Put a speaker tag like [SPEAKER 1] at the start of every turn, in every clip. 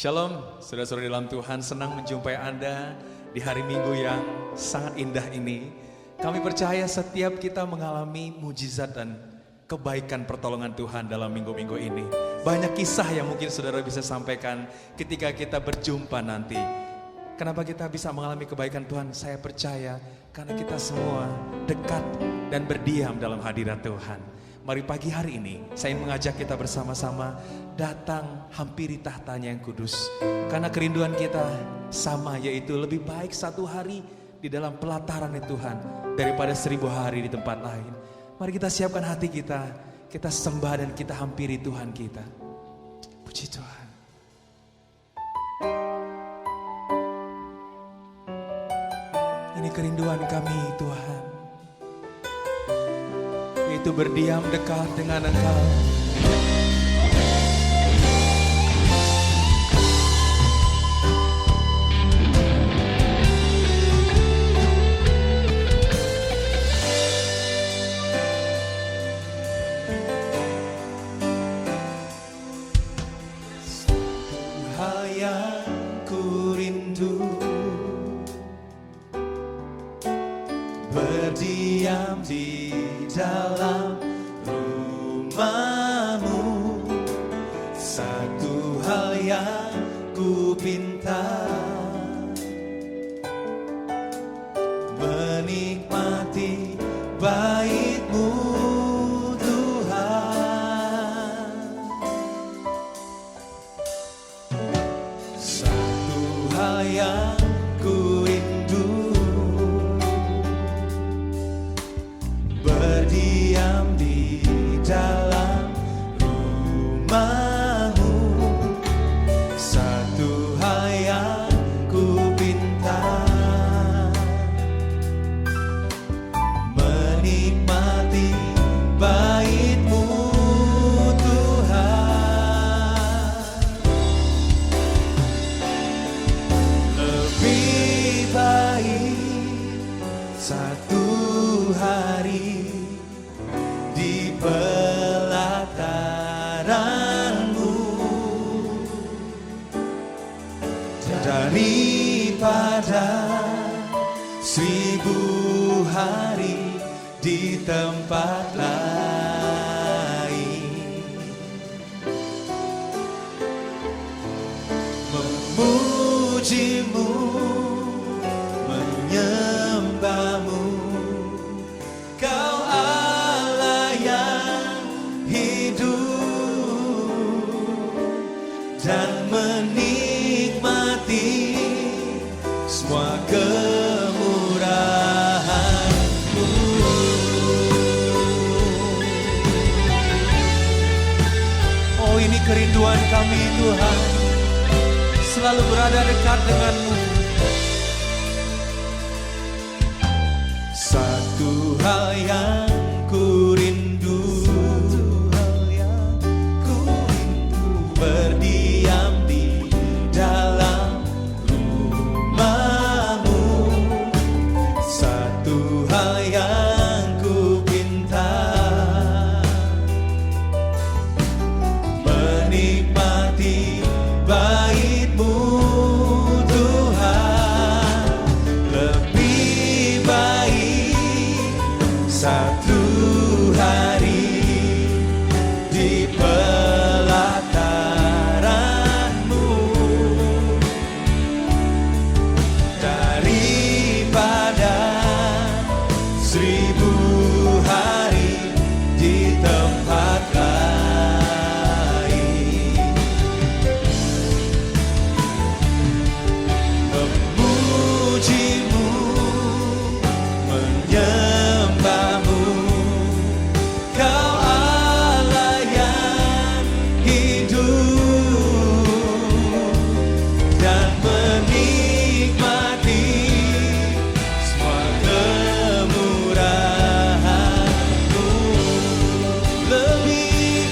[SPEAKER 1] Shalom, saudara-saudara dalam Tuhan, senang menjumpai Anda di hari Minggu yang sangat indah ini. Kami percaya setiap kita mengalami mujizat dan kebaikan pertolongan Tuhan dalam minggu-minggu ini. Banyak kisah yang mungkin saudara bisa sampaikan ketika kita berjumpa nanti. Kenapa kita bisa mengalami kebaikan Tuhan? Saya percaya karena kita semua dekat dan berdiam dalam hadirat Tuhan. Mari pagi hari ini saya ingin mengajak kita bersama-sama datang hampiri tahtanya yang kudus. Karena kerinduan kita sama, yaitu lebih baik satu hari di dalam pelataran Tuhan daripada 1000 hari di tempat lain. Mari kita siapkan hati kita sembah dan kita hampiri Tuhan kita. Puji Tuhan. Ini kerinduan kami Tuhan, yaitu berdiam dekat dengan Engkau. Hal yang ku rindu, berdiam di dalam rumah-Mu. Satu hal yang ku pinta, menikmati bait-Mu Tuhan. Satu hal yang ku rindu, berdiam di dalam rumah-Mu. Satu hal yang ku pinta, menikmati bait-Mu Tuhan. Lebih baik satu hari di pelataran-Mu daripada 1000 hari di tempat lain. Memuji-Mu, menyembah-Mu, Kau Allah yang hidup, dan menikmati semua kemurahan-Mu. Oh, ini kerinduan kami Tuhan, selalu berada dekat dengan-Mu. Satu hal yang ku rindu, berdiam di dalam rumah-Mu. Satu hal yang ku pinta, menikmati bait-Mu Tuhan. Lebih baik satu hari di pelataran-Mu daripada 1000 hari di tempat lain. Memuji-Mu, menyembah-Mu, Kau Allah yang hidup, dan menikmati semua kemurahan-Mu. Lebih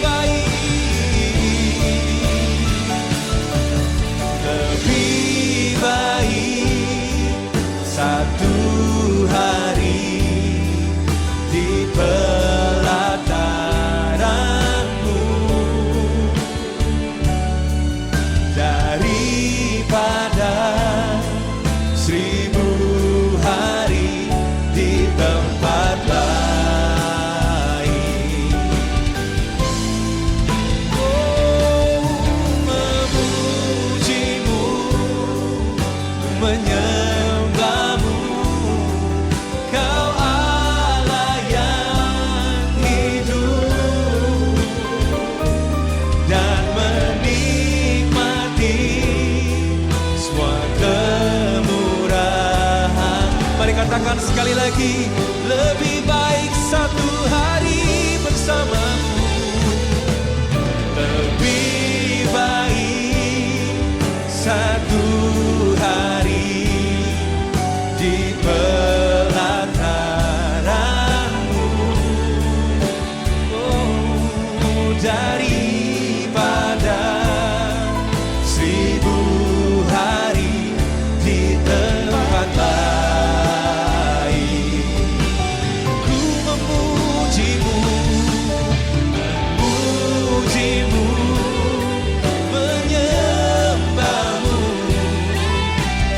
[SPEAKER 1] baik satu hari di pelataran-Mu dari daripada 1000 hari di tempat lain. Oh, memujimu, menyembahmu, Kau Allah yang hidup, dan menikmati semua kemurahan. Mari katakan sekali lagi, lebih baik satu hari bersamamu, lebih baik satu hari di pelataranmu, oh, daripada 1000 hari di tempat lain. Ku memujimu, memujimu, menyembahmu,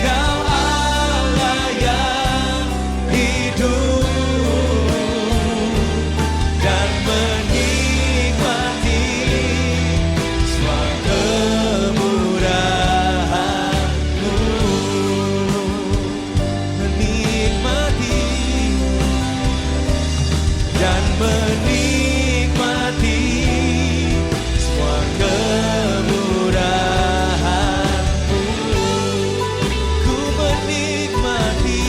[SPEAKER 1] Kau Allah yang hidup, dan menikmati semua kemurahan-Mu, menikmati dan menikmati semua kemurahan-Mu. Ku menikmati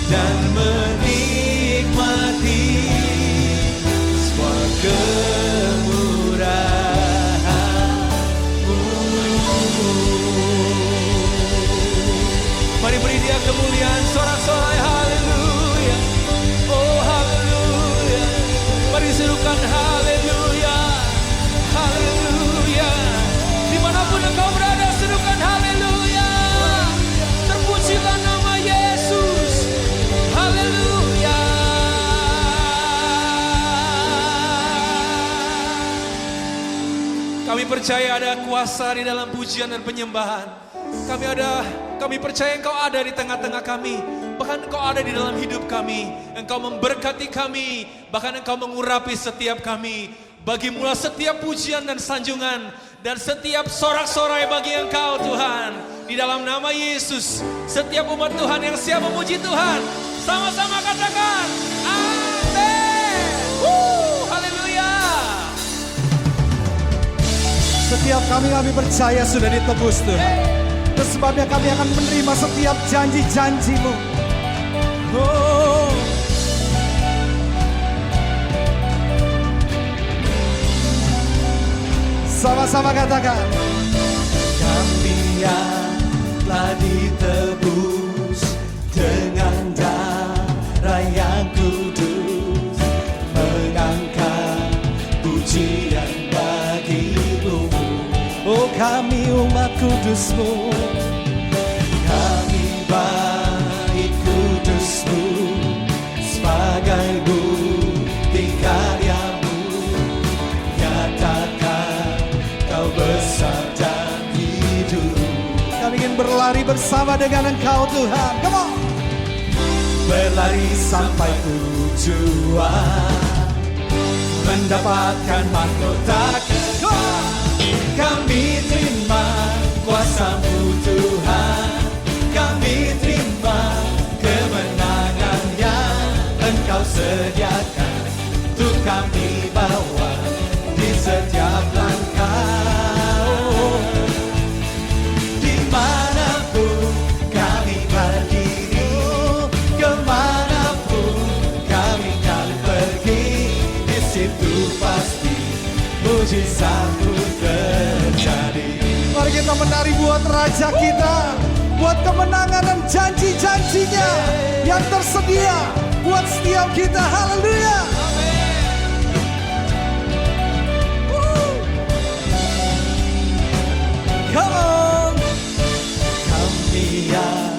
[SPEAKER 1] dan menikmati semua kemurahan-Mu. Mari beri Dia kemuliaan, sorak-sorai haleluya. Oh haleluya. Mari serukan haleluya, haleluya. Dimanapun engkau berada, serukan haleluya. Terpujilah nama Yesus, haleluya. Kami percaya ada kuasa di dalam pujian dan penyembahan. Kami percaya Engkau ada di tengah-tengah kami. Bahkan Engkau ada di dalam hidup kami. Engkau memberkati kami. Bahkan Engkau mengurapi setiap kami. Bagimulah setiap pujian dan sanjungan, dan setiap sorak-sorai bagi Engkau Tuhan. Di dalam nama Yesus, setiap umat Tuhan yang siap memuji Tuhan, sama-sama katakan amin. Haleluya.
[SPEAKER 2] Setiap kami percaya sudah ditebus Tuhan. Itu sebabnya kami akan menerima setiap janji-janji-Mu. Oh. Sama-sama katakan,
[SPEAKER 1] Kami yang telah ditebus dengan darah yang kudus, mengangkat pujian bagi-Mu. Oh kami umat kudus-Mu, kami bait kudus-Mu, sebagai bukti karya-Mu, nyatakan Kau besar dan hidup.
[SPEAKER 2] kami ingin berlari bersama dengan Engkau Tuhan. Come on.
[SPEAKER 1] Berlari sampai tujuan, mendapatkan mahkota kekal. Kami terima kuasa-Mu Tuhan, kami terima kemenangan yang Engkau sediakan untuk kami bawa di setiap langkah. Dimanapun kami berdiri, kemanapun kami akan pergi, di situ pasti mujizat-Mu terjadi.
[SPEAKER 2] Mari kita menari buat Raja kita, buat kemenangan dan janji-janjinya yang tersedia buat setiap kita. Haleluya. Come on.
[SPEAKER 1] Kami yang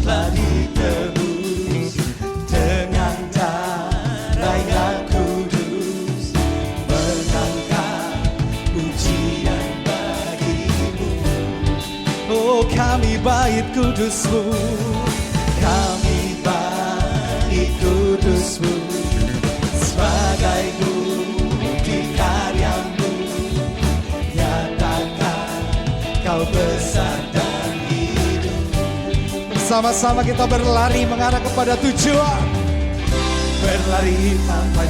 [SPEAKER 1] telah ditebus dengan darah yang kudus, mengangkat pujian
[SPEAKER 2] kami bait kudus-Mu, kami bait kudus-Mu, sebagai bukti karya-Mu, nyatakan Kau besar dan hidup. Bersama-sama kita berlari mengarah kepada tujuan, berlari sampai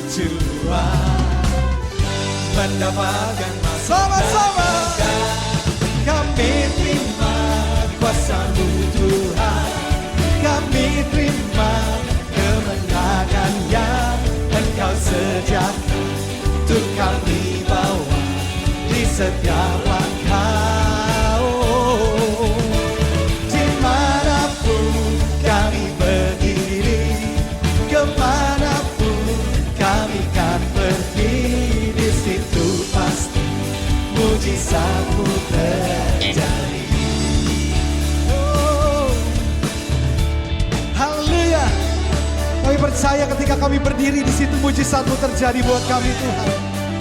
[SPEAKER 2] tujuan, mendapatkan sama-sama. Kami terima kuasa-Mu Tuhan, kami terima kemenangan yang Engkau sediakan untuk kami bawa di setiap langkah. Dimanapun kami berdiri, kemanapun kami kan pergi, di situ pasti mujizat-Mu terjadi. Haleluya. Kami percaya ketika kami berdiri di situ mujizat-Mu terjadi buat kami Tuhan.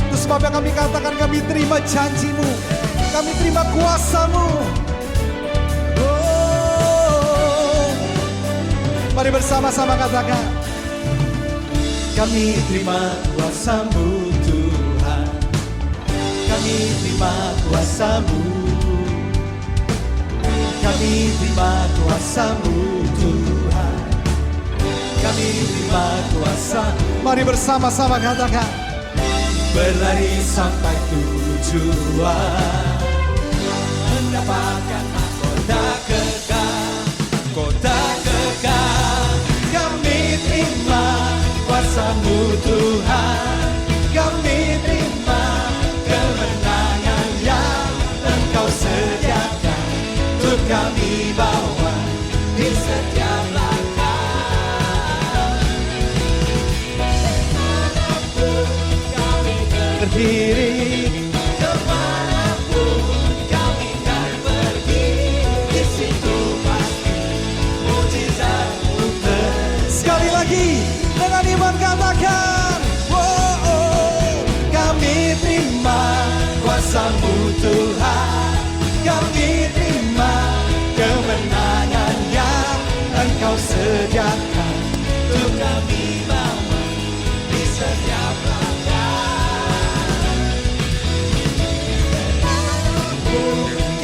[SPEAKER 2] Itu sebabnya kami katakan kami terima janji-Mu, kami terima kuasa-Mu. Mari bersama-sama katakan, kami terima kuasa-Mu Tuhan, kami terima kuasa-Mu, kami terima kuasa-Mu Tuhan, kami terima kuasa. Mari bersama-sama katakan, berlari sampai tujuan, mendapatkan mahkota kekal, kota kekal. Kami terima kuasa-Mu Tuhan, kami terima kemenangan yang Engkau sediakan untuk kami bawa di setiap langkah. Kemanapun kami berdiri, kemanapun kami kan pergi, di situ pasti mujizat-Mu terjadi. Sekali lagi dengan iman katakan, kami terima kuasa-Mu Tuhan, kami terima kemenangan yang Engkau sediakan untuk kami bawa di setiap langkah.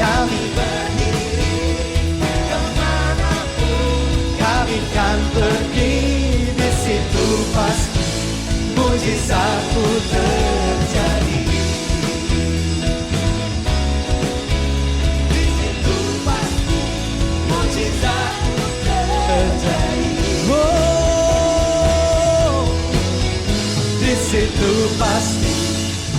[SPEAKER 2] Kami berdiri, kemanapun kami kan pergi, di situ pasti mujizat-Mu terjadi. Di situ pasti mujizat-Mu terjadi. Di situ pasti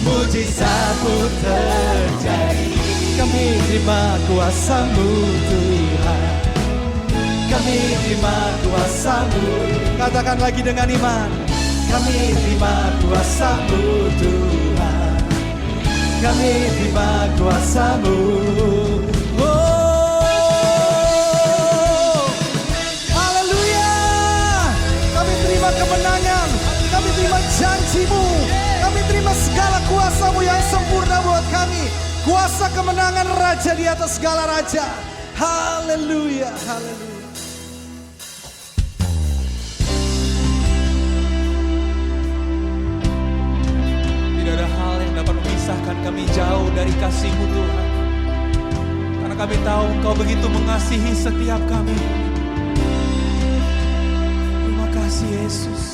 [SPEAKER 2] mujizat-Mu terjadi. Kami terima kuasa-Mu Tuhan, kami terima kuasa-Mu. Katakan lagi dengan iman, kami terima kuasa-Mu Tuhan, kami terima kuasa-Mu. Haleluya. Kami terima kemenangan, kami terima janji-Mu, kami terima segala kuasa-Mu yang sempurna buat kami. Kuasa kemenangan Raja di atas segala raja. Haleluya, haleluya.
[SPEAKER 1] Tidak ada hal yang dapat memisahkan kami jauh dari kasih-Mu Tuhan. Karena kami tahu Engkau begitu mengasihi setiap kami. Terima kasih Yesus.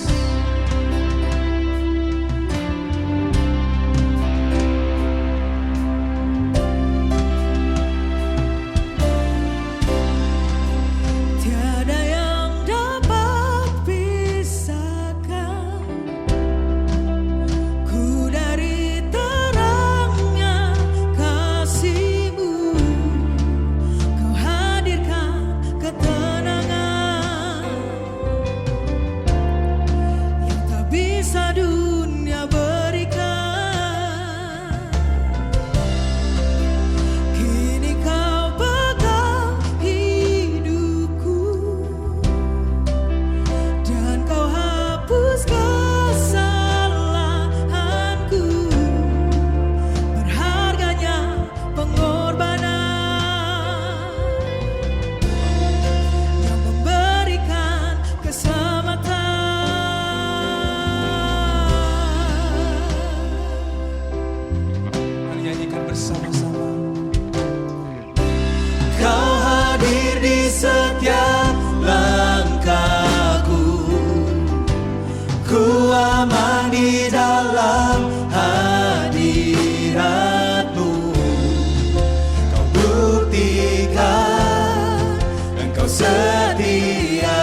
[SPEAKER 1] bersama-sama.
[SPEAKER 3] Kau hadir di setiap langkahku, ku aman di dalam hadirat-Mu. Kau buktikan Engkau setia.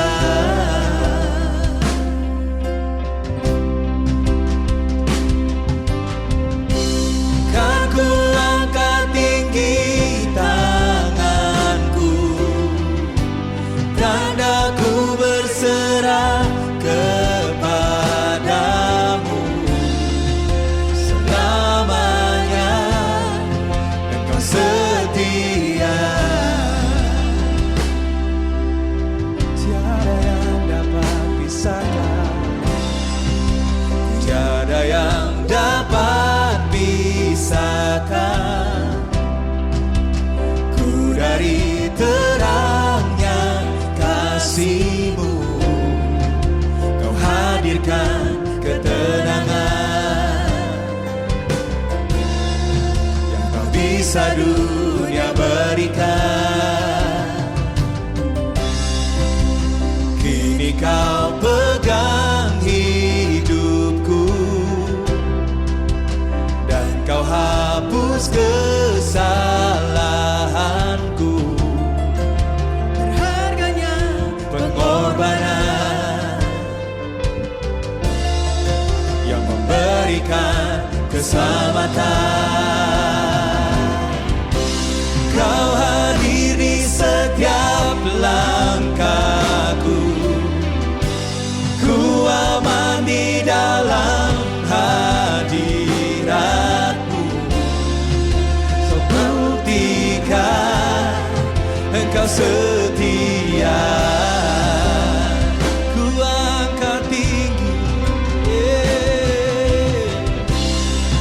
[SPEAKER 3] Kan ku angkat tinggi tanganku, tandaku berserah kepadamu. Selamanya Engkau setia. Tiada yang dapat pisahkan, tiada yang dapat pisahkan ku dari terangnya kasih-Mu. Kau hadirkan ketenangan yang tak bisa dunia berikan. Kini Kau pegang hidupku dan Kau hapus kesalahanku. Berharganya pengorbanan yang memberikan keselamatan. Kau hadir di setiap langkahku, ku aman di dalam hadirat-Mu. So buktikan Engkau setia. Ku angkat tinggi,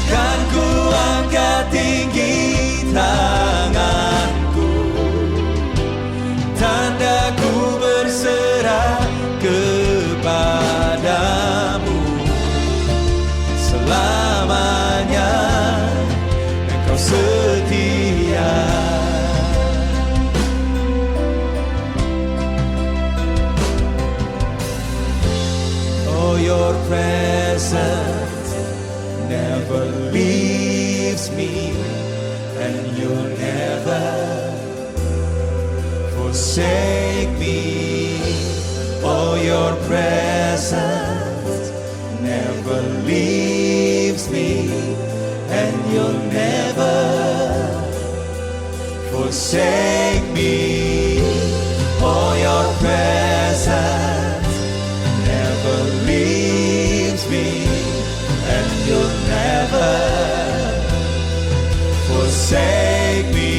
[SPEAKER 3] kan ku angkat tinggi tanganku, tandaku berserah kepadamu. Selamanya Engkau setia. Oh, your presence never leaves me, and you'll never forsake me. Oh, your presence never leaves me, and you'll never forsake me. Oh, your presence never leaves me, and you'll never forsake me.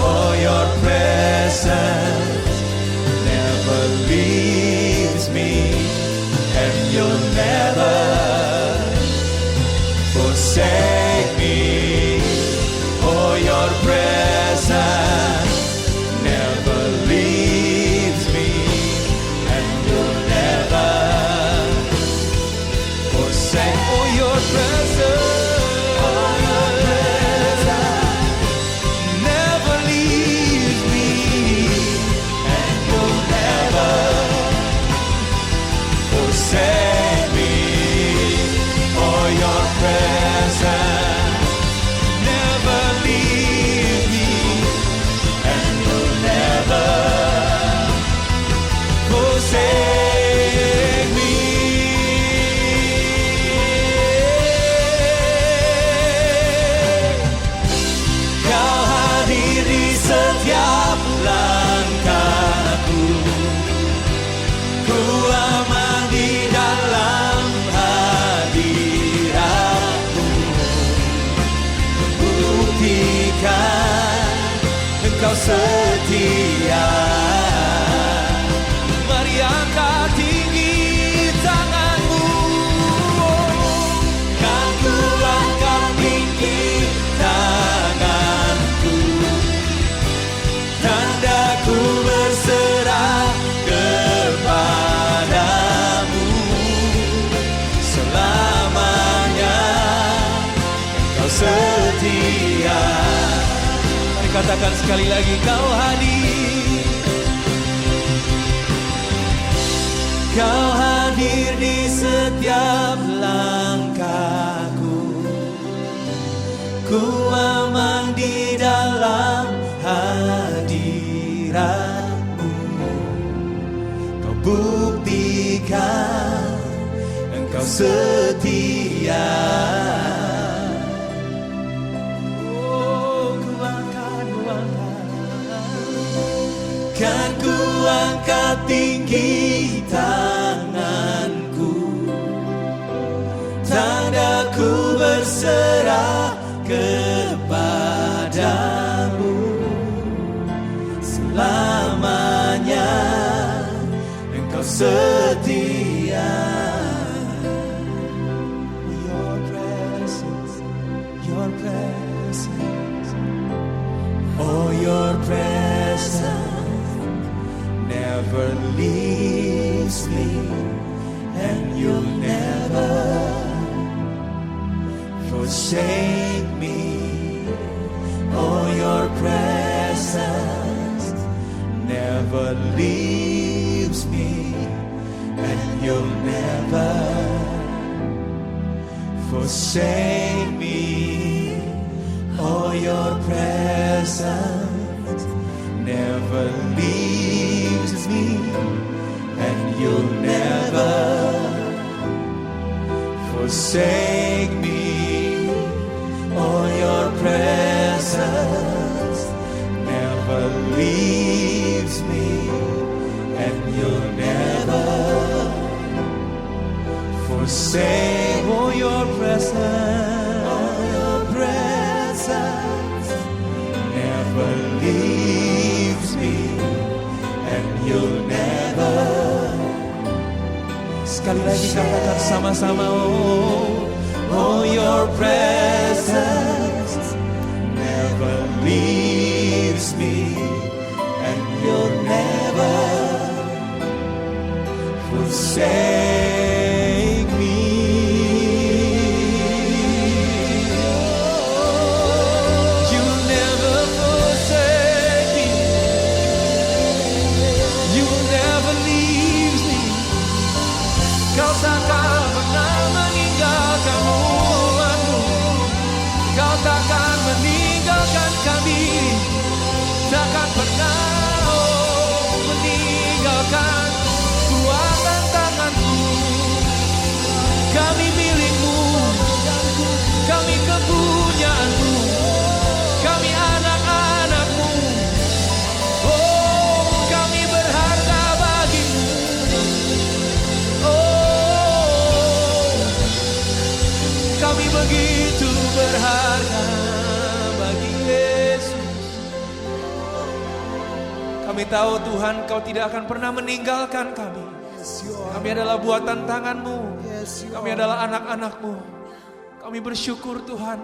[SPEAKER 3] Oh, your presence never leaves me, and you'll never forsake me. Oh, your presence never leaves me, and you'll never forsake. Oh, your presence. Engkau setia. Mari angkat tinggi tanganmu, kan ku angkat tinggi tanganku, tandaku berserah kepadamu. Selamanya Engkau setia. setia. Mari katakan sekali lagi, Kau hadir. Kau hadir di setiap langkahku. Ku aman di dalam hadirat-Mu. Kau buktikan Engkau setia. Oh, ku angkat, kan ku angkat tinggi tanganku, tandaku berserah kepadamu. Selamanya Engkau setia. Your presence, Your presence, oh Your presence never leaves me, and You'll never forsake me. Oh, Your presence never leaves me, and You'll never forsake me. Oh, Your presence never leaves me, and You'll never forsake me. Oh, Your presence never leaves me, and You'll never forsake. Oh, Your presence never leaves me, and You'll never. Sekali lagi katakan sama-sama, oh, Your presence never leaves me, and You'll never forsake me. You'll never forsake me. You'll never leave me. Kau takkan pernah meninggalkan umatmu. Kau takkan meninggalkan kami. Takkan pernah meninggalkan kuasa tangan-Mu. Kami milik-Mu, kami kepunyaan-Mu, kami anak-anak-Mu. Oh, kami berharga bagi-Mu. Oh, kami begitu berharga bagi Yesus. Kami tahu Tuhan, Kau tidak akan pernah meninggalkan kami. Kami adalah buatan tangan-Mu. Kami adalah anak-anak-Mu. Kami bersyukur Tuhan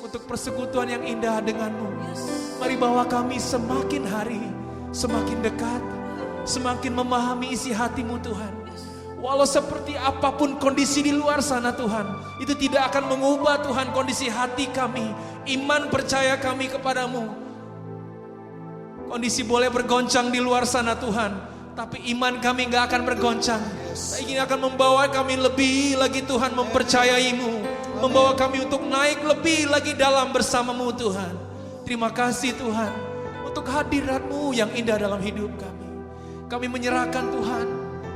[SPEAKER 3] untuk persekutuan yang indah dengan-Mu. Mari bawa kami semakin hari semakin dekat, semakin memahami isi hati-Mu Tuhan. Walau seperti apapun kondisi di luar sana Tuhan, itu tidak akan mengubah Tuhan kondisi hati kami, iman percaya kami kepadamu. Kondisi boleh bergoncang di luar sana Tuhan, tapi iman kami gak akan bergoncang. Ini akan membawa kami lebih lagi Tuhan mempercayai-Mu, membawa kami untuk naik lebih lagi dalam bersama-Mu Tuhan. Terima kasih Tuhan untuk hadirat-Mu yang indah dalam hidup kami. Kami menyerahkan Tuhan,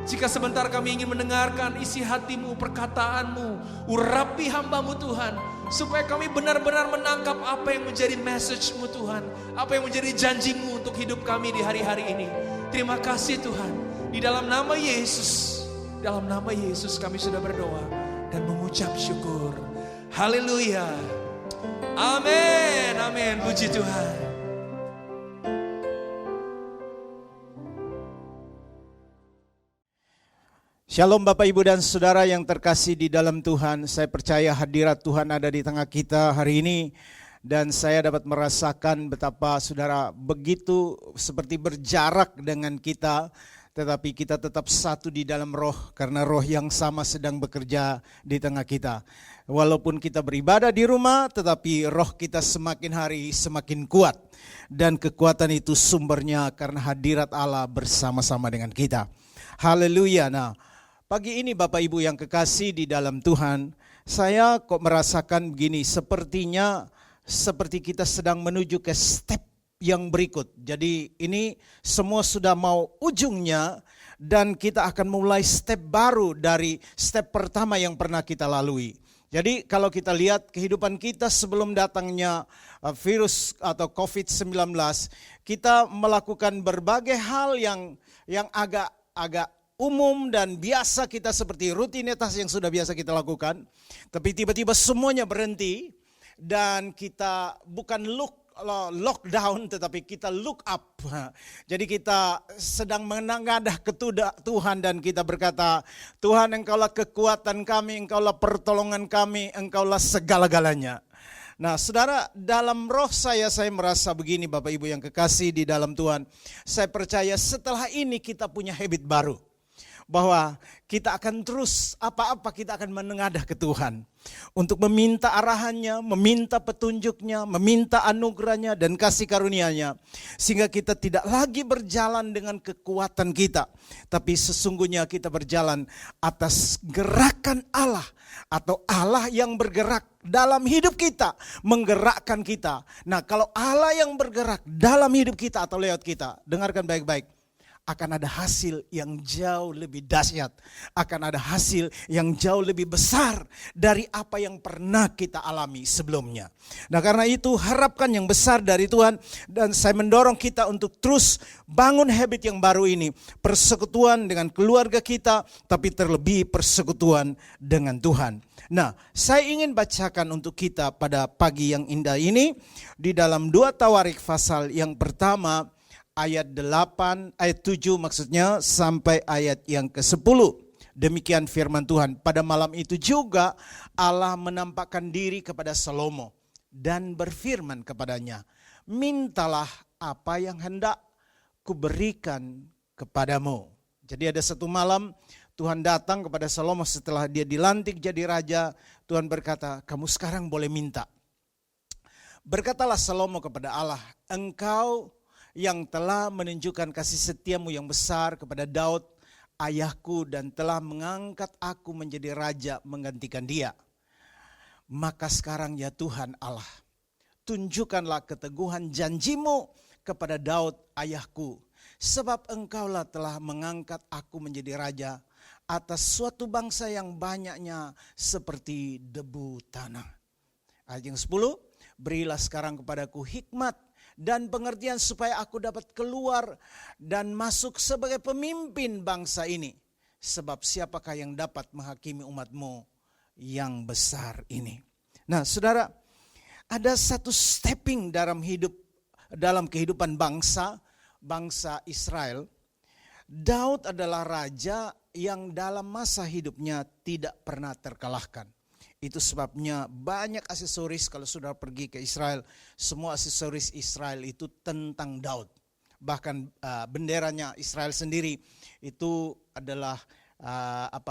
[SPEAKER 3] jika sebentar kami ingin mendengarkan isi hati-Mu, perkataan-Mu, urapi hamba-Mu Tuhan, supaya kami benar-benar menangkap apa yang menjadi message-Mu Tuhan, apa yang menjadi janji-Mu untuk hidup kami di hari-hari ini. Terima kasih Tuhan, di dalam nama Yesus, dalam nama Yesus kami sudah berdoa dan mengucap syukur. Haleluya. Amin, amin, puji Tuhan.
[SPEAKER 2] Shalom Bapak Ibu dan Saudara yang terkasih di dalam Tuhan. Saya percaya hadirat Tuhan ada di tengah kita hari ini. Dan saya dapat merasakan betapa saudara begitu seperti berjarak dengan kita. tetapi kita tetap satu di dalam roh, karena roh yang sama sedang bekerja di tengah kita. Walaupun kita beribadah di rumah, tetapi roh kita semakin hari semakin kuat. Dan kekuatan itu sumbernya karena hadirat Allah bersama-sama dengan kita. Haleluya. Nah, pagi ini Bapak Ibu yang kekasih di dalam Tuhan, saya kok merasakan begini, sepertinya seperti kita sedang menuju ke step yang berikut. Jadi ini semua sudah mau ujungnya dan kita akan mulai step baru dari step pertama yang pernah kita lalui. Jadi kalau kita lihat kehidupan kita sebelum datangnya virus atau COVID-19, kita melakukan berbagai hal yang agak umum dan biasa kita, seperti rutinitas yang sudah biasa kita lakukan. Tapi tiba-tiba semuanya berhenti dan kita bukan lockdown, tetapi kita look up. Jadi kita sedang menengadah ke Tuhan dan kita berkata, Tuhan, Engkaulah kekuatan kami, Engkaulah pertolongan kami, Engkaulah segala-galanya. Nah saudara, dalam roh saya merasa begini Bapak Ibu yang kekasih di dalam Tuhan. Saya percaya setelah ini kita punya habit baru. Bahwa kita akan terus apa-apa kita akan menengadah ke Tuhan. Untuk meminta arahannya, meminta petunjuknya, meminta anugerahnya dan kasih karunia-Nya. Sehingga kita tidak lagi berjalan dengan kekuatan kita. Tapi sesungguhnya kita berjalan atas gerakan Allah. Atau Allah yang bergerak dalam hidup kita, menggerakkan kita. Nah kalau Allah yang bergerak dalam hidup kita atau lewat kita, dengarkan baik-baik. Akan ada hasil yang jauh lebih dahsyat. Akan ada hasil yang jauh lebih besar dari apa yang pernah kita alami sebelumnya. Nah karena itu harapkan yang besar dari Tuhan. Dan saya mendorong kita untuk terus bangun habit yang baru ini. Persekutuan dengan keluarga kita, tapi terlebih persekutuan dengan Tuhan. Nah saya ingin bacakan untuk kita pada pagi yang indah ini. Di dalam 2 Tawarik pasal yang pertama. Ayat 7 maksudnya sampai ayat yang ke-10. Demikian firman Tuhan. Pada malam itu juga Allah menampakkan diri kepada Salomo dan berfirman kepadanya, mintalah apa yang hendak kuberikan kepadamu. Jadi ada satu malam Tuhan datang kepada Salomo setelah dia dilantik jadi raja. Tuhan berkata, kamu sekarang boleh minta. Berkatalah Salomo kepada Allah, Engkau yang telah menunjukkan kasih setiamu yang besar kepada Daud ayahku dan telah mengangkat aku menjadi raja menggantikan dia. Maka sekarang ya Tuhan Allah, tunjukkanlah keteguhan janjimu kepada Daud ayahku. Sebab engkaulah telah mengangkat aku menjadi raja atas suatu bangsa yang banyaknya seperti debu tanah. Ayat yang 10, berilah sekarang kepadaku hikmat dan pengertian supaya aku dapat keluar dan masuk sebagai pemimpin bangsa ini. Sebab siapakah yang dapat menghakimi umatmu yang besar ini. Nah saudara, ada satu stepping dalam kehidupan bangsa Israel. Daud adalah raja yang dalam masa hidupnya tidak pernah terkalahkan. Itu sebabnya banyak aksesoris kalau sudah pergi ke Israel. Semua aksesoris Israel itu tentang Daud. Bahkan benderanya Israel sendiri itu adalah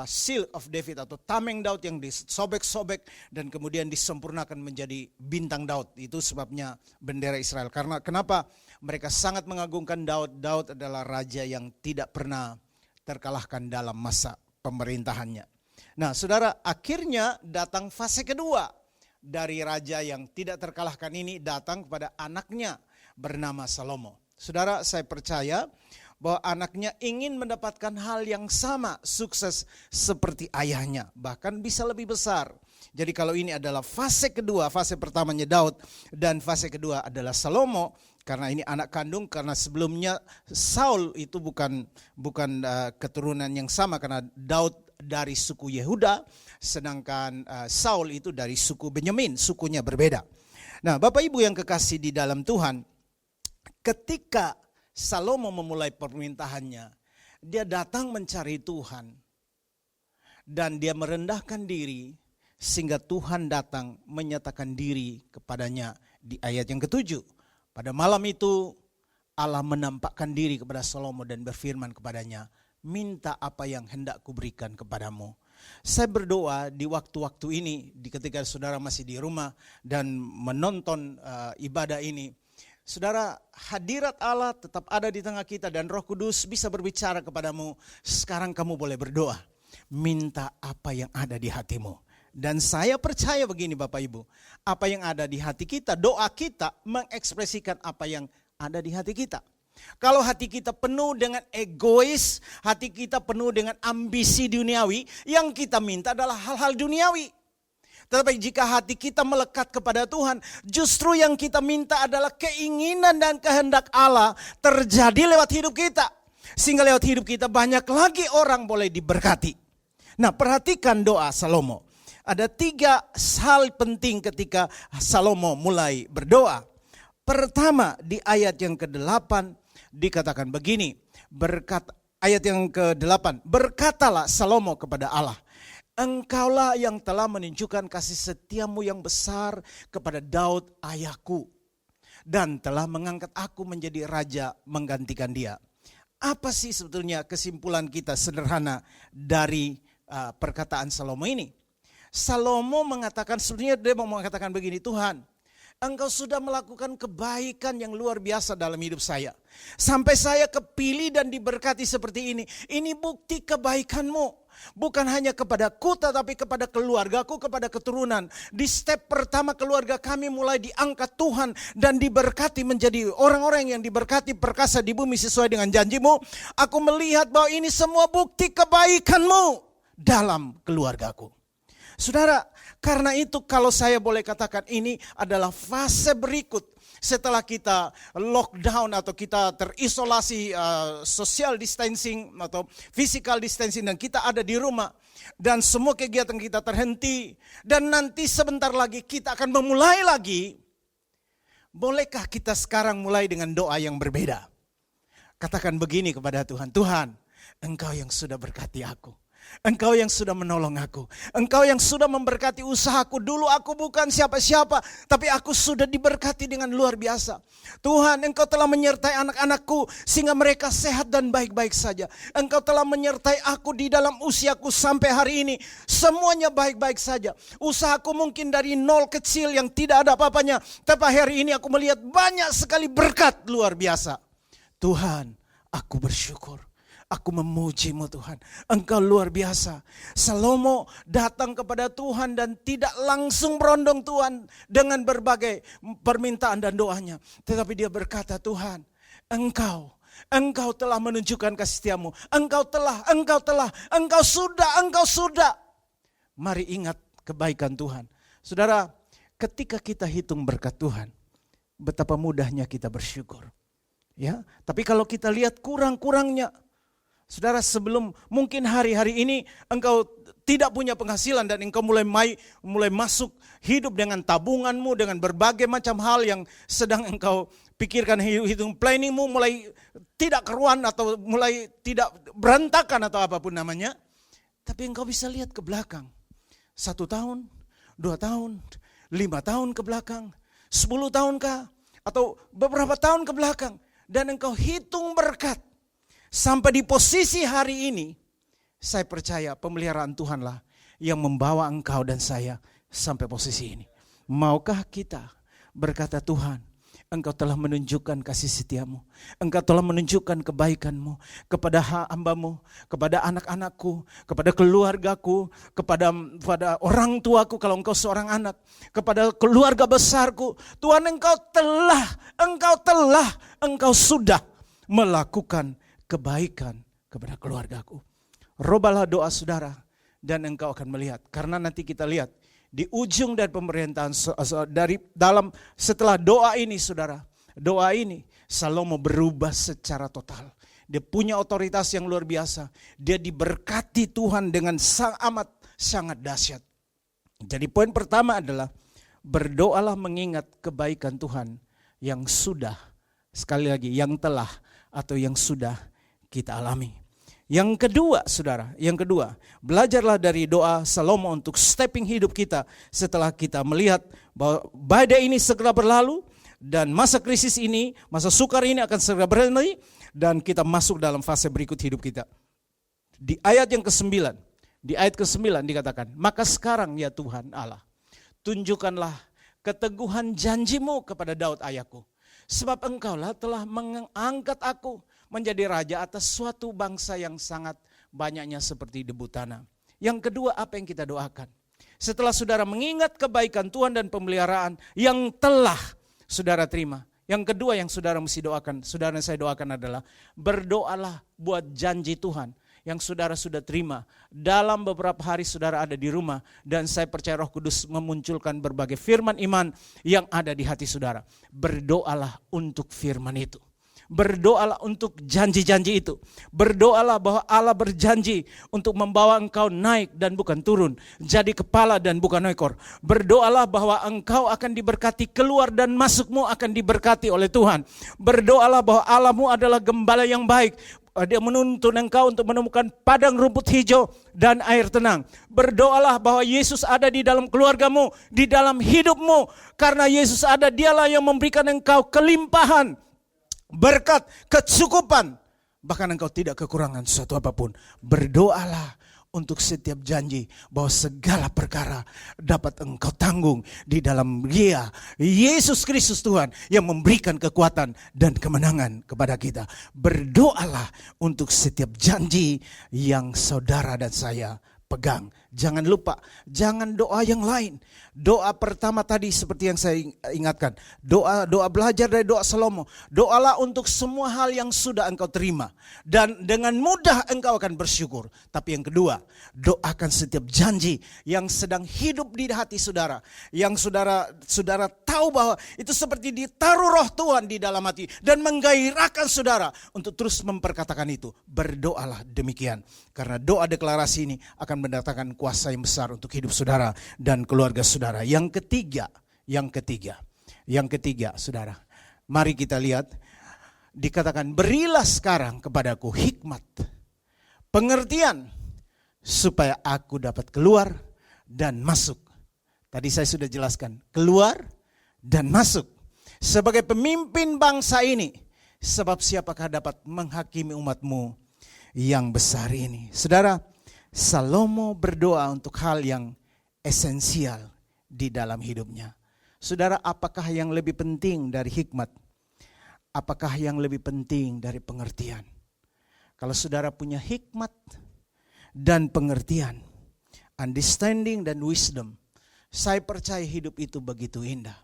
[SPEAKER 2] Shield of David atau tameng Daud yang disobek-sobek dan kemudian disempurnakan menjadi bintang Daud. Itu sebabnya bendera Israel. Karena kenapa mereka sangat mengagungkan Daud. Daud adalah raja yang tidak pernah terkalahkan dalam masa pemerintahannya. Nah saudara, akhirnya datang fase kedua dari raja yang tidak terkalahkan ini, datang kepada anaknya bernama Salomo. Saudara, saya percaya bahwa anaknya ingin mendapatkan hal yang sama, sukses seperti ayahnya, bahkan bisa lebih besar. Jadi kalau ini adalah fase kedua, fase pertamanya Daud dan fase kedua adalah Salomo, karena ini anak kandung, karena sebelumnya Saul itu bukan keturunan yang sama, karena Daud dari suku Yehuda, sedangkan Saul itu dari suku Benyamin, sukunya berbeda. Nah Bapak Ibu yang kekasih di dalam Tuhan, ketika Salomo memulai pemerintahannya, dia datang mencari Tuhan dan dia merendahkan diri sehingga Tuhan datang menyatakan diri kepadanya di ayat yang ke-7. Pada malam itu Allah menampakkan diri kepada Salomo dan berfirman kepadanya, minta apa yang hendak kuberikan kepadamu. Saya berdoa di waktu-waktu ini, ketika saudara masih di rumah dan menonton ibadah ini, saudara, hadirat Allah tetap ada di tengah kita dan Roh Kudus bisa berbicara kepadamu. Sekarang kamu boleh berdoa, minta apa yang ada di hatimu. Dan saya percaya begini Bapak Ibu, apa yang ada di hati kita, doa kita mengekspresikan apa yang ada di hati kita. Kalau hati kita penuh dengan egois, hati kita penuh dengan ambisi duniawi, yang kita minta adalah hal-hal duniawi. Tetapi jika hati kita melekat kepada Tuhan, justru yang kita minta adalah keinginan dan kehendak Allah terjadi lewat hidup kita. Sehingga lewat hidup kita banyak lagi orang boleh diberkati. Nah, perhatikan doa Salomo. Ada 3 hal penting ketika Salomo mulai berdoa. Pertama, di ayat yang ke-8 dikatakan begini, ayat yang ke-8, berkatalah Salomo kepada Allah, engkaulah yang telah menunjukkan kasih setiamu yang besar kepada Daud ayahku, dan telah mengangkat aku menjadi raja menggantikan dia. Apa sih sebetulnya kesimpulan kita sederhana dari perkataan Salomo ini? Salomo mengatakan, sebetulnya dia mau mengatakan begini, Tuhan, Engkau sudah melakukan kebaikan yang luar biasa dalam hidup saya. Sampai saya kepilih dan diberkati seperti ini. Ini bukti kebaikan-Mu. Bukan hanya kepadaku tetapi kepada keluargaku, kepada keturunan. Di step pertama keluarga kami mulai diangkat Tuhan dan diberkati menjadi orang-orang yang diberkati perkasa di bumi sesuai dengan janji-Mu. Aku melihat bahwa ini semua bukti kebaikan-Mu dalam keluargaku. Saudara, karena itu kalau saya boleh katakan ini adalah fase berikut setelah kita lockdown atau kita terisolasi social distancing atau physical distancing dan kita ada di rumah dan semua kegiatan kita terhenti dan nanti sebentar lagi kita akan memulai lagi. Bolehkah kita sekarang mulai dengan doa yang berbeda? Katakan begini kepada Tuhan, Tuhan, Engkau yang sudah berkati aku. Engkau yang sudah menolong aku. Engkau yang sudah memberkati usahaku. Dulu aku bukan siapa-siapa, tapi aku sudah diberkati dengan luar biasa. Tuhan, Engkau telah menyertai anak-anakku sehingga mereka sehat dan baik-baik saja. Engkau telah menyertai aku di dalam usiaku sampai hari ini. Semuanya baik-baik saja. Usahaku mungkin dari nol kecil yang tidak ada apa-apanya, tapi hari ini aku melihat banyak sekali berkat luar biasa. Tuhan, aku bersyukur. Aku memuji-Mu Tuhan, Engkau luar biasa. Salomo datang kepada Tuhan dan tidak langsung berondong Tuhan dengan berbagai permintaan dan doanya. Tetapi dia berkata, Tuhan, Engkau telah menunjukkan kasih setiamu. Engkau sudah. Mari ingat kebaikan Tuhan. Saudara, ketika kita hitung berkat Tuhan, betapa mudahnya kita bersyukur. Ya, tapi kalau kita lihat kurang-kurangnya, saudara, sebelum mungkin hari-hari ini engkau tidak punya penghasilan dan engkau mulai masuk hidup dengan tabunganmu, dengan berbagai macam hal yang sedang engkau pikirkan, hitung planningmu mulai tidak keruan atau mulai tidak berantakan atau apapun namanya. Tapi engkau bisa lihat ke belakang, 1 tahun, 2 tahun, 5 tahun ke belakang, 10 tahun kah? Atau beberapa tahun ke belakang dan engkau hitung berkat. Sampai di posisi hari ini, saya percaya pemeliharaan Tuhanlah yang membawa engkau dan saya sampai posisi ini. Maukah kita berkata, Tuhan, Engkau telah menunjukkan kasih setiamu. Engkau telah menunjukkan kebaikan-Mu kepada hamba-Mu, kepada anak-anakku, kepada keluargaku, kepada orang tuaku kalau engkau seorang anak, kepada keluarga besarku. Tuhan, Engkau sudah melakukan kebaikan kepada keluargaku. Robalah doa saudara dan engkau akan melihat. Karena nanti kita lihat di ujung dari pemerintahan setelah doa ini saudara. Doa ini Salomo berubah secara total. Dia punya otoritas yang luar biasa. Dia diberkati Tuhan dengan sangat dahsyat. Jadi poin pertama adalah berdoalah mengingat kebaikan Tuhan yang sudah, sekali lagi, yang telah atau yang sudah kita alami. Yang kedua, saudara, belajarlah dari doa Salomo untuk stepping hidup kita setelah kita melihat bahwa badai ini segera berlalu Dan masa krisis ini, masa sukar ini akan segera berhenti dan kita masuk dalam fase berikut hidup kita. Di ayat yang ke-9, di ayat ke-9 dikatakan, maka sekarang ya Tuhan Allah, tunjukkanlah keteguhan janjimu kepada Daud ayahku. Sebab engkaulah telah mengangkat aku menjadi raja atas suatu bangsa yang sangat banyaknya seperti debu tanah. Yang kedua, apa yang kita doakan? Setelah saudara mengingat kebaikan Tuhan dan pemeliharaan yang telah saudara terima. Yang kedua yang saudara mesti doakan, saudara yang saya doakan adalah berdoalah buat janji Tuhan yang saudara sudah terima. Dalam beberapa hari saudara ada di rumah dan saya percaya Roh Kudus memunculkan berbagai firman iman yang ada di hati saudara. Berdoalah untuk firman itu. Berdoalah untuk janji-janji itu. Berdoalah bahwa Allah berjanji untuk membawa engkau naik dan bukan turun. Jadi kepala dan bukan ekor. Berdoalah bahwa engkau akan diberkati, keluar dan masukmu akan diberkati oleh Tuhan. Berdoalah bahwa Allahmu adalah gembala yang baik. Dia menuntun engkau untuk menemukan padang rumput hijau dan air tenang. Berdoalah bahwa Yesus ada di dalam keluargamu, di dalam hidupmu. Karena Yesus ada, dialah yang memberikan engkau kelimpahan, berkat, kecukupan. Bahkan engkau tidak kekurangan sesuatu apapun. Berdoalah untuk setiap janji bahwa segala perkara dapat engkau tanggung di dalam Dia, Yesus Kristus Tuhan yang memberikan kekuatan dan kemenangan kepada kita. Berdoalah untuk setiap janji yang saudara dan saya pegang. Jangan lupa, jangan doa yang lain. Doa pertama tadi seperti yang saya ingatkan. Doa belajar dari doa Salomo. Doalah untuk semua hal yang sudah engkau terima. Dan dengan mudah engkau akan bersyukur. Tapi yang kedua, doakan setiap janji yang sedang hidup di hati saudara. Yang saudara tahu bahwa itu seperti ditaruh roh Tuhan di dalam hati. Dan menggairahkan saudara untuk terus memperkatakan itu. Berdoalah demikian. Karena doa deklarasi ini akan mendatangkan kuasa yang besar untuk hidup saudara dan keluarga saudara. Yang ketiga, saudara. Mari kita lihat, dikatakan berilah sekarang kepadaku hikmat, pengertian, supaya aku dapat keluar dan masuk. Tadi saya sudah jelaskan, keluar dan masuk. Sebagai pemimpin bangsa ini, sebab siapakah dapat menghakimi umatmu yang besar ini. Saudara, Salomo berdoa untuk hal yang esensial di dalam hidupnya. Saudara, apakah yang lebih penting dari hikmat? Apakah yang lebih penting dari pengertian? Kalau saudara punya hikmat dan pengertian, understanding dan wisdom, saya percaya hidup itu begitu indah.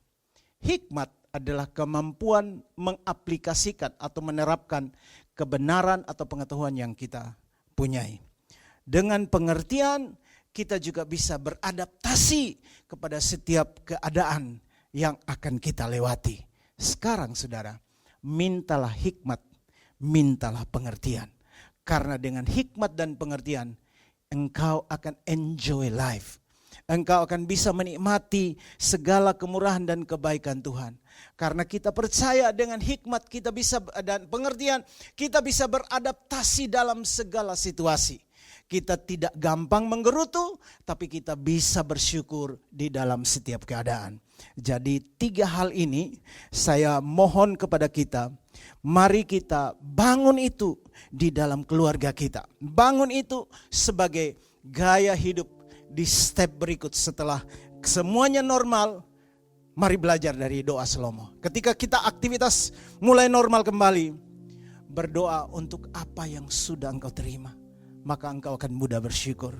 [SPEAKER 2] Hikmat adalah kemampuan mengaplikasikan atau menerapkan kebenaran atau pengetahuan yang kita punyai. Dengan pengertian, kita juga bisa beradaptasi kepada setiap keadaan yang akan kita lewati. Sekarang saudara, mintalah hikmat, mintalah pengertian. Karena dengan hikmat dan pengertian, engkau akan enjoy life. Engkau akan bisa menikmati segala kemurahan dan kebaikan Tuhan. Karena kita percaya dengan hikmat kita bisa dan pengertian, kita bisa beradaptasi dalam segala situasi. Kita tidak gampang menggerutu, tapi kita bisa bersyukur di dalam setiap keadaan. Jadi 3 hal ini saya mohon kepada kita, mari kita bangun itu di dalam keluarga kita. Bangun itu sebagai gaya hidup di step berikut setelah semuanya normal. Mari belajar dari doa Salomo. Ketika kita aktivitas mulai normal kembali, berdoa untuk apa yang sudah engkau terima. Maka engkau akan mudah bersyukur.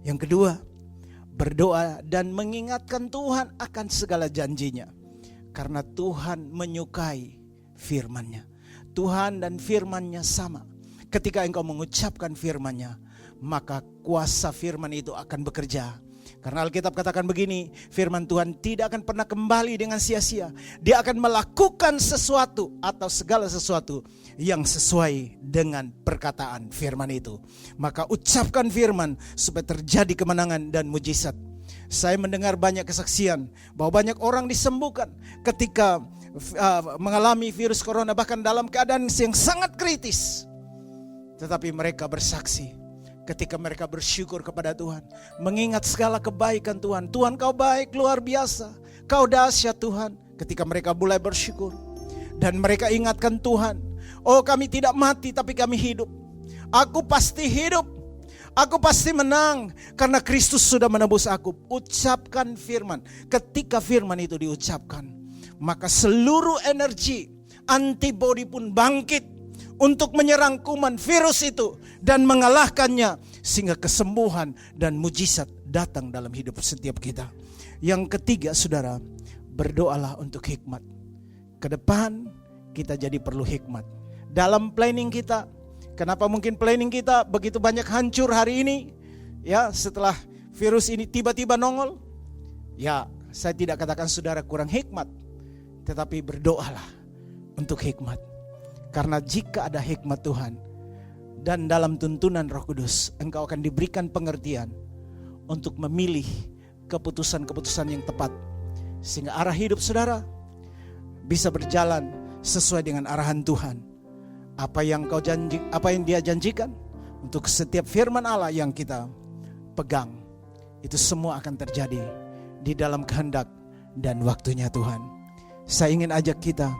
[SPEAKER 2] Yang kedua, berdoa dan mengingatkan Tuhan akan segala janjinya. Karena Tuhan menyukai firman-Nya. Tuhan dan firman-Nya sama. Ketika engkau mengucapkan firman-Nya, maka kuasa firman itu akan bekerja. Karena Alkitab katakan begini, firman Tuhan tidak akan pernah kembali dengan sia-sia. Dia akan melakukan sesuatu atau segala sesuatu yang sesuai dengan perkataan firman itu. Maka ucapkan firman supaya terjadi kemenangan dan mujizat. Saya mendengar banyak kesaksian bahwa banyak orang disembuhkan ketika mengalami virus corona, bahkan dalam keadaan yang sangat kritis. Tetapi mereka bersaksi ketika mereka bersyukur kepada Tuhan, mengingat segala kebaikan Tuhan. Tuhan, kau baik luar biasa, kau dahsyat Tuhan. ketika mereka mulai bersyukur dan mereka ingatkan Tuhan, oh kami tidak mati tapi kami hidup. Aku pasti hidup, aku pasti menang karena Kristus sudah menebus aku. Ucapkan firman. Ketika firman itu diucapkan, maka seluruh energi antibodi pun bangkit untuk menyerang kuman virus itu dan mengalahkannya, sehingga kesembuhan dan mujizat datang dalam hidup setiap kita. Yang ketiga, saudara, berdoalah untuk hikmat. Ke depan kita jadi perlu hikmat dalam planning kita. Kenapa mungkin planning kita begitu banyak hancur hari ini? Ya, setelah virus ini tiba-tiba nongol. Ya, saya tidak katakan saudara kurang hikmat, tetapi berdoalah untuk hikmat. Karena jika ada hikmat Tuhan dan dalam tuntunan Roh Kudus, engkau akan diberikan pengertian untuk memilih keputusan-keputusan yang tepat, sehingga arah hidup saudara bisa berjalan sesuai dengan arahan Tuhan. Apa yang Dia janjikan untuk setiap firman Allah yang kita pegang, itu semua akan terjadi di dalam kehendak dan waktunya Tuhan. Saya ingin ajak kita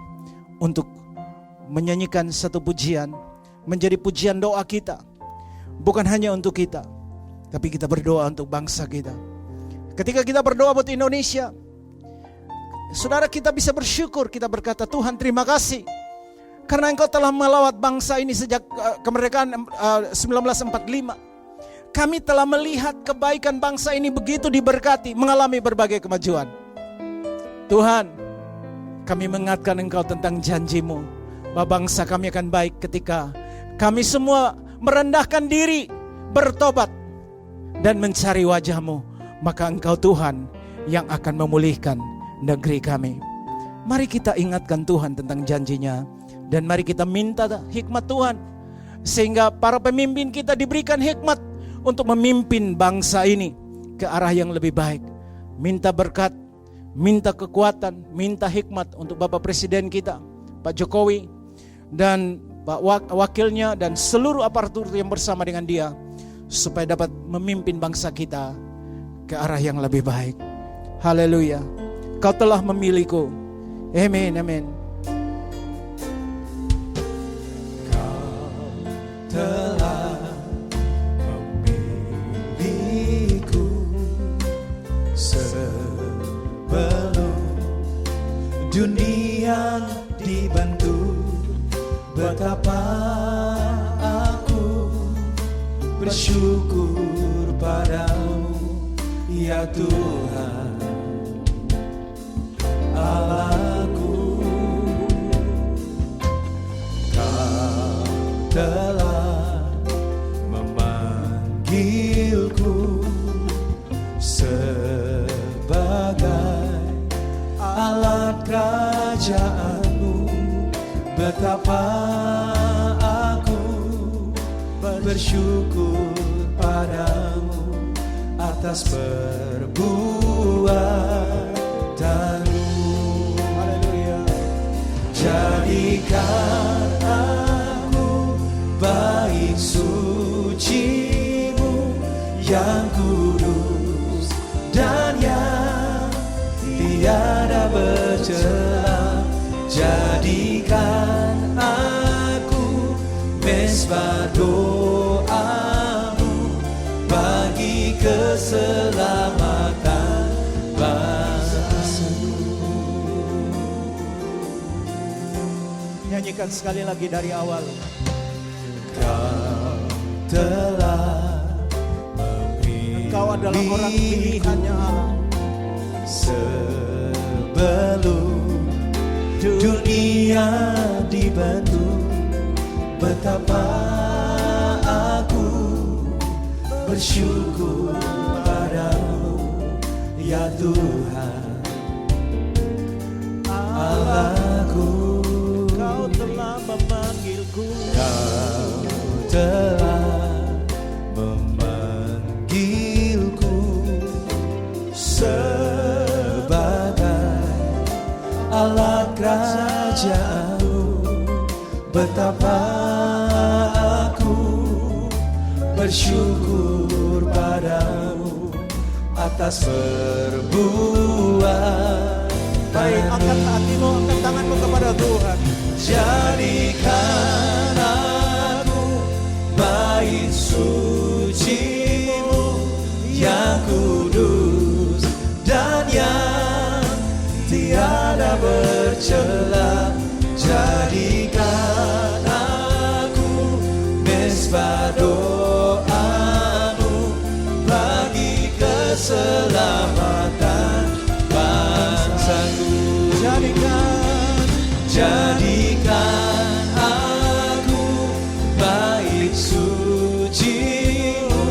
[SPEAKER 2] untuk menyanyikan satu pujian, menjadi pujian doa kita. Bukan hanya untuk kita, tapi kita berdoa untuk bangsa kita. Ketika kita berdoa buat Indonesia, saudara, kita bisa bersyukur. Kita berkata, Tuhan terima kasih karena Engkau telah melawat bangsa ini sejak kemerdekaan 1945. Kami telah melihat kebaikan bangsa ini begitu diberkati, mengalami berbagai kemajuan. Tuhan, kami mengingatkan Engkau tentang janji-Mu bahwa bangsa kami akan baik ketika kami semua merendahkan diri, bertobat dan mencari wajah-Mu. Maka Engkau Tuhan yang akan memulihkan negeri kami. Mari kita ingatkan Tuhan tentang janjinya, dan mari kita minta hikmat Tuhan, sehingga para pemimpin kita diberikan hikmat untuk memimpin bangsa ini ke arah yang lebih baik. Minta berkat, minta kekuatan, minta hikmat untuk Bapak Presiden kita, Pak Jokowi, dan Pak Wakilnya, dan seluruh aparatur yang bersama dengan dia, supaya dapat memimpin bangsa kita ke arah yang lebih baik. Haleluya. Kau telah memilihku. Amin, amin.
[SPEAKER 3] Kau telah memilihku sebelum dunia dibentuk. Betapa aku bersyukur padamu, ya Tuhan Allahku. Kau telah memanggilku sebagai alat kerajaan-Mu. Betapa aku bersyukur padamu atas perbuatanmu. Haleluya. Jadikan aku bait suci-Mu yang kudus dan yang tiada bercela. Jadikan aku mesbah doa-Mu bagi keselamatan bangsaku.
[SPEAKER 2] Nyanyikan sekali lagi dari awal.
[SPEAKER 3] Kau telah memilih,
[SPEAKER 2] Engkau adalah orang pilihannya Allah.
[SPEAKER 3] Sebelum dunia dibentuk, betapa aku bersyukur padamu, ya Tuhan Allahku.
[SPEAKER 2] Kau telah memanggilku.
[SPEAKER 3] Kau telah memanggilku sebagai alat kerajaan-Mu. Betapa aku bersyukur padamu atas perbuatan
[SPEAKER 2] Baik, angkat hatimu, angkat tanganmu kepada Tuhan.
[SPEAKER 4] Jadikan aku bait suci-Mu yang kudus dan yang tiada bercela. Jadikan aku mesbah doa-Mu bagi keselamatan bangsaku. Jadikan aku bait suci-Mu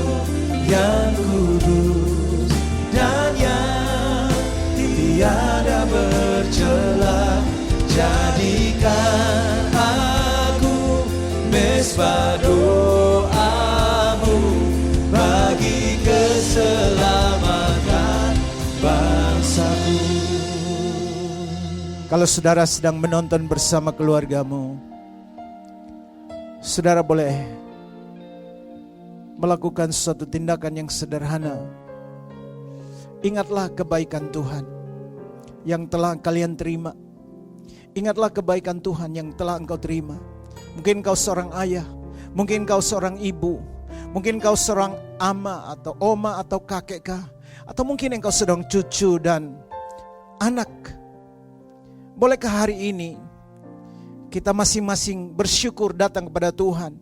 [SPEAKER 4] yang kudus dan yang tiada bercela. Jadikan aku mesbah doa-Mu bagi keselamatan bangsaku.
[SPEAKER 2] Kalau saudara sedang menonton bersama keluargamu, saudara boleh melakukan suatu tindakan yang sederhana. Ingatlah kebaikan Tuhan yang telah kalian terima. Ingatlah kebaikan Tuhan yang telah engkau terima. Mungkin kau seorang ayah, mungkin kau seorang ibu, mungkin kau seorang ama atau oma atau kakek kah, atau mungkin engkau sedang cucu dan anak. Bolehkah hari ini kita masing-masing bersyukur datang kepada Tuhan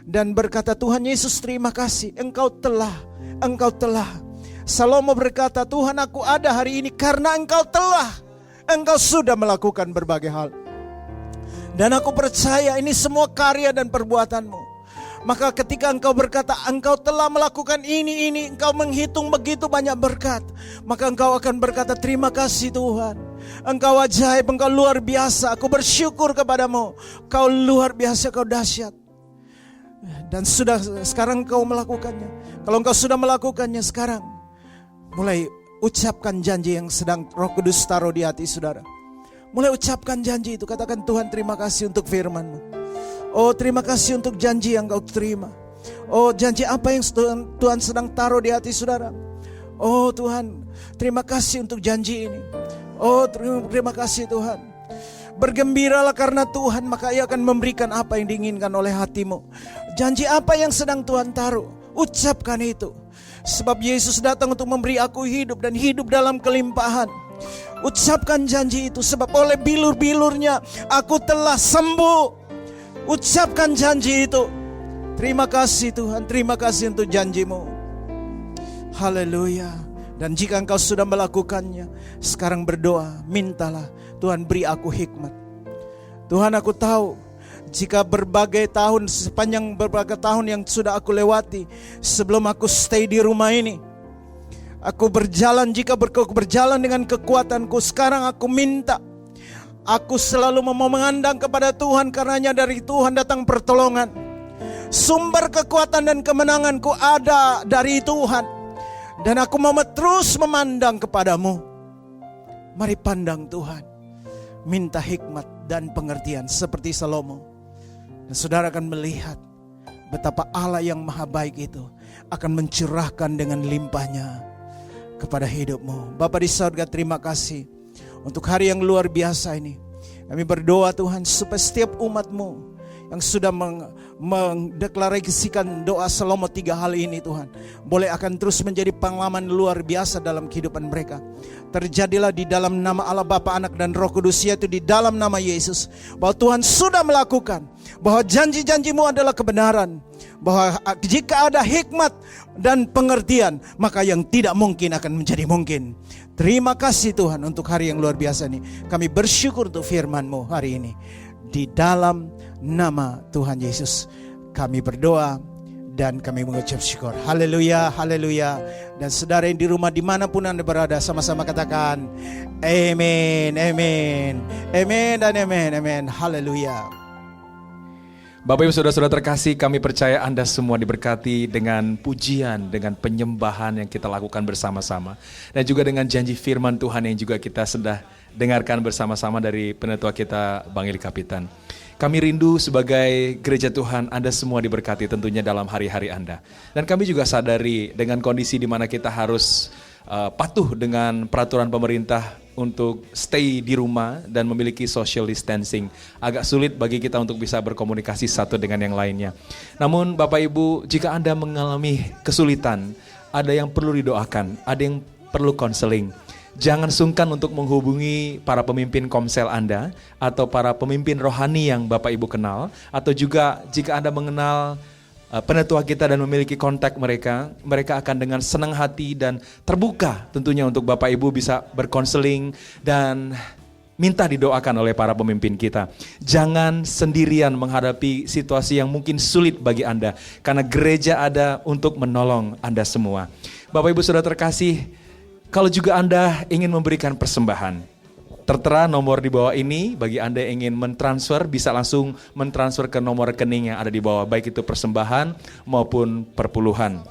[SPEAKER 2] dan berkata, Tuhan Yesus terima kasih, Engkau telah. Salomo berkata, Tuhan aku ada hari ini karena Engkau sudah melakukan berbagai hal. Dan aku percaya ini semua karya dan perbuatan-Mu. Maka ketika engkau berkata engkau telah melakukan ini, engkau menghitung begitu banyak berkat, maka engkau akan berkata terima kasih Tuhan. Engkau ajaib, engkau luar biasa. Aku bersyukur kepadamu. Kau luar biasa, kau dahsyat. Dan sudah sekarang engkau melakukannya. Kalau engkau sudah melakukannya sekarang, mulai ucapkan janji yang sedang Roh Kudus taruh di hati saudara. Mulai ucapkan janji itu. Katakan Tuhan terima kasih untuk firman-Mu. Oh terima kasih untuk janji yang kau terima. Oh janji apa yang Tuhan sedang taruh di hati saudara. Oh Tuhan terima kasih untuk janji ini. Oh terima kasih Tuhan. Bergembiralah karena Tuhan, maka Ia akan memberikan apa yang diinginkan oleh hatimu. Janji apa yang sedang Tuhan taruh, ucapkan itu. Sebab Yesus datang untuk memberi aku hidup dan hidup dalam kelimpahan. Ucapkan janji itu, sebab oleh bilur-bilurnya aku telah sembuh. Ucapkan janji itu. Terima kasih Tuhan, terima kasih untuk janji-Mu. Haleluya. Dan jika engkau sudah melakukannya, sekarang berdoa, mintalah, Tuhan beri aku hikmat. Tuhan aku tahu, jika sepanjang berbagai tahun yang sudah aku lewati, sebelum aku stay di rumah ini, aku berjalan dengan kekuatanku. Sekarang aku minta, aku selalu mau mengandang kepada Tuhan, karenanya dari Tuhan datang pertolongan. Sumber kekuatan dan kemenanganku ada dari Tuhan. Dan aku mau terus memandang kepadamu. Mari pandang Tuhan. Minta hikmat dan pengertian seperti Salomo. Dan saudara akan melihat betapa Allah yang maha baik itu akan mencurahkan dengan limpahnya kepada hidupmu. Bapa di surga, terima kasih untuk hari yang luar biasa ini. Kami berdoa Tuhan supaya setiap umat-Mu yang sudah mendeklarasikan doa Salomo 3 hal ini Tuhan, boleh akan terus menjadi pengalaman luar biasa dalam kehidupan mereka. Terjadilah di dalam nama Allah Bapa, Anak dan Roh Kudus, yaitu di dalam nama Yesus, bahwa Tuhan sudah melakukan, bahwa janji-janji-Mu adalah kebenaran, bahwa jika ada hikmat dan pengertian, maka yang tidak mungkin akan menjadi mungkin. Terima kasih Tuhan untuk hari yang luar biasa ini. Kami bersyukur untuk firman-Mu hari ini. Di dalam nama Tuhan Yesus kami berdoa dan kami mengucap syukur. Haleluya, haleluya. Dan saudara yang di rumah dimanapun Anda berada, sama-sama katakan amin, amin, amin dan amin, amin. Haleluya.
[SPEAKER 1] Bapak Ibu Saudara-saudara terkasih, kami percaya Anda semua diberkati dengan pujian, dengan penyembahan yang kita lakukan bersama-sama. Dan juga dengan janji firman Tuhan yang juga kita sudah dengarkan bersama-sama dari penetua kita Bang Eli Kapitan. Kami rindu sebagai gereja Tuhan, Anda semua diberkati tentunya dalam hari-hari Anda. Dan kami juga sadari dengan kondisi di mana kita harus patuh dengan peraturan pemerintah untuk stay di rumah dan memiliki social distancing. Agak sulit bagi kita untuk bisa berkomunikasi satu dengan yang lainnya. Namun Bapak Ibu, jika Anda mengalami kesulitan, ada yang perlu didoakan, ada yang perlu konseling. Jangan sungkan untuk menghubungi para pemimpin komsel Anda atau para pemimpin rohani yang Bapak Ibu kenal, atau juga jika Anda mengenal penetua kita dan memiliki kontak mereka, mereka akan dengan senang hati dan terbuka tentunya untuk Bapak Ibu bisa berkonseling dan minta didoakan oleh para pemimpin kita. Jangan sendirian menghadapi situasi yang mungkin sulit bagi Anda, karena gereja ada untuk menolong Anda semua. Bapak Ibu Saudara terkasih, kalau juga Anda ingin memberikan persembahan, tertera nomor di bawah ini. Bagi Anda yang ingin mentransfer, bisa langsung mentransfer ke nomor rekening yang ada di bawah, baik itu persembahan maupun perpuluhan.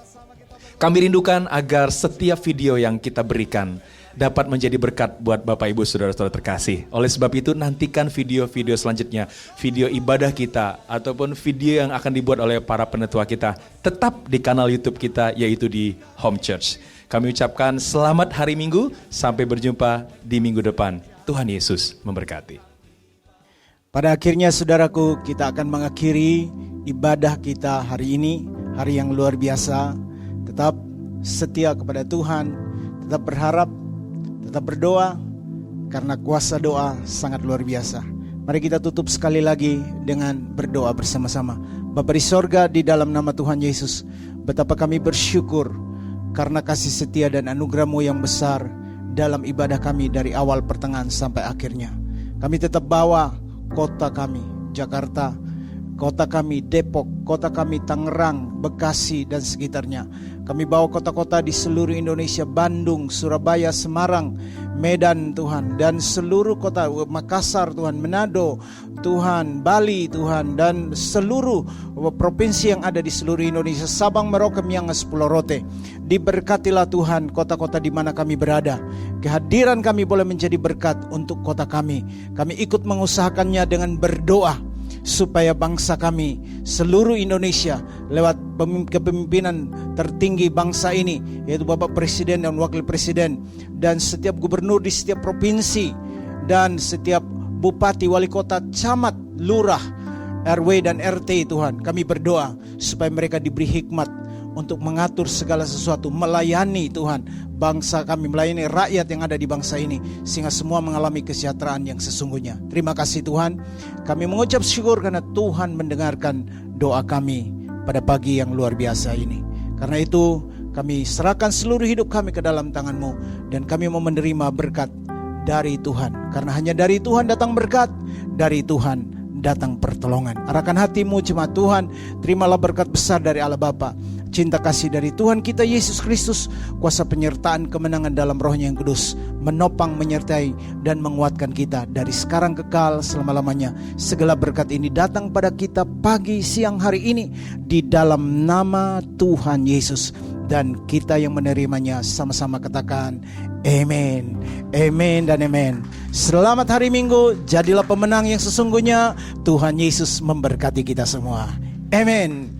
[SPEAKER 1] Kami rindukan agar setiap video yang kita berikan dapat menjadi berkat buat Bapak Ibu Saudara-saudara terkasih. Oleh sebab itu, nantikan video-video selanjutnya, video ibadah kita ataupun video yang akan dibuat oleh para penetua kita, tetap di kanal YouTube kita, yaitu di Home Church. Kami ucapkan selamat hari Minggu, sampai berjumpa di minggu depan. Tuhan Yesus memberkati.
[SPEAKER 2] Pada akhirnya saudaraku, kita akan mengakhiri ibadah kita hari ini, hari yang luar biasa. Tetap setia kepada Tuhan, tetap berharap, tetap berdoa, karena kuasa doa sangat luar biasa. Mari kita tutup sekali lagi dengan berdoa bersama-sama. Bapa di sorga, di dalam nama Tuhan Yesus, betapa kami bersyukur karena kasih setia dan anugerah-Mu yang besar dalam ibadah kami dari awal, pertengahan, sampai akhirnya. Kami tetap bawa kota kami, Jakarta, kota kami Depok, kota kami Tangerang, Bekasi, dan sekitarnya. Kami bawa kota-kota di seluruh Indonesia, Bandung, Surabaya, Semarang, Medan Tuhan, dan seluruh kota, Makassar Tuhan, Manado Tuhan, Bali Tuhan, dan seluruh provinsi yang ada di seluruh Indonesia, Sabang, Merauke, Miangas, Pulau Rote. Diberkatilah Tuhan kota-kota di mana kami berada. Kehadiran kami boleh menjadi berkat untuk kota kami. Kami ikut mengusahakannya dengan berdoa, supaya bangsa kami, seluruh Indonesia, lewat kepemimpinan tertinggi bangsa ini, yaitu Bapak Presiden dan Wakil Presiden, dan setiap gubernur di setiap provinsi, dan setiap bupati, wali kota, camat, lurah, RW dan RT Tuhan, kami berdoa supaya mereka diberi hikmat untuk mengatur segala sesuatu, melayani Tuhan bangsa kami, melayani rakyat yang ada di bangsa ini, sehingga semua mengalami kesejahteraan yang sesungguhnya. Terima kasih Tuhan, kami mengucap syukur karena Tuhan mendengarkan doa kami pada pagi yang luar biasa ini. Karena itu kami serahkan seluruh hidup kami ke dalam tangan-Mu, dan kami mau menerima berkat dari Tuhan, karena hanya dari Tuhan datang berkat, dari Tuhan datang pertolongan. Arahkan hatimu jemaat Tuhan, terimalah berkat besar dari Allah Bapa, cinta kasih dari Tuhan kita Yesus Kristus, kuasa penyertaan kemenangan dalam Roh-Nya yang kudus, menopang, menyertai, dan menguatkan kita dari sekarang kekal selama-lamanya. Segala berkat ini datang pada kita pagi, siang, hari ini, di dalam nama Tuhan Yesus. Dan kita yang menerimanya sama-sama katakan amin, amin, dan amin. Selamat hari Minggu, jadilah pemenang yang sesungguhnya. Tuhan Yesus memberkati kita semua. Amin.